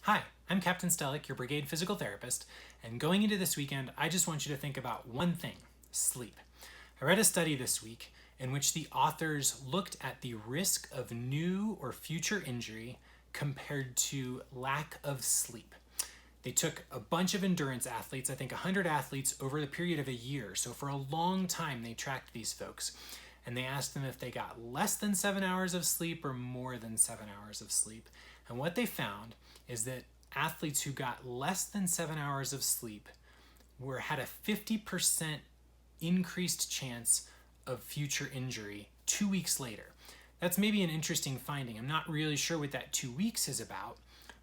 Hi, I'm Captain Stellick, your brigade physical therapist, and going into this weekend, I just want you to think about one thing: sleep. I read a study this week in which the authors looked at the risk of new or future injury compared to lack of sleep. They took a bunch of endurance athletes, I think 100 athletes, over the period of a year. So for a long time, they tracked these folks. And they asked them if they got less than 7 hours of sleep or more than 7 hours of sleep. And what they found is that athletes who got less than 7 hours of sleep had a 50% increased chance of future injury 2 weeks later. That's maybe an interesting finding. I'm not really sure what that 2 weeks is about,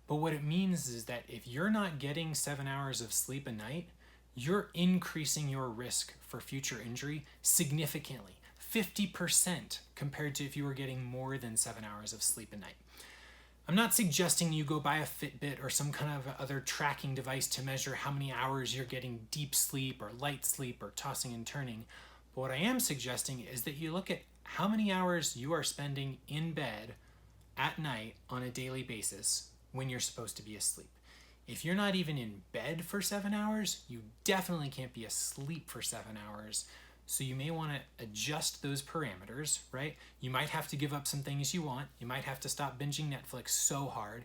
but what it means is that if you're not getting 7 hours of sleep a night, you're increasing your risk for future injury significantly, 50% compared to if you were getting more than 7 hours of sleep a night. I'm not suggesting you go buy a Fitbit or some kind of other tracking device to measure how many hours you're getting deep sleep or light sleep or tossing and turning. But what I am suggesting is that you look at how many hours you are spending in bed at night on a daily basis when you're supposed to be asleep. If you're not even in bed for 7 hours, you definitely can't be asleep for 7 hours. So you may want to adjust those parameters, right? You might have to give up some things you want. You might have to stop binging Netflix so hard.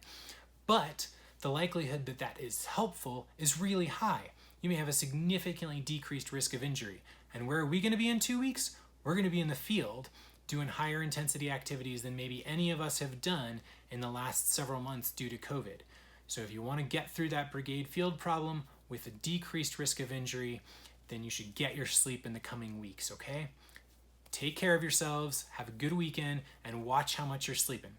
But the likelihood that that is helpful is really high. You may have a significantly decreased risk of injury. And where are we going to be in 2 weeks? We're going to be in the field doing higher intensity activities than maybe any of us have done in the last several months due to COVID. So if you want to get through that brigade field problem with a decreased risk of injury, then you should get your sleep in the coming weeks, okay? Take care of yourselves, have a good weekend, and watch how much you're sleeping.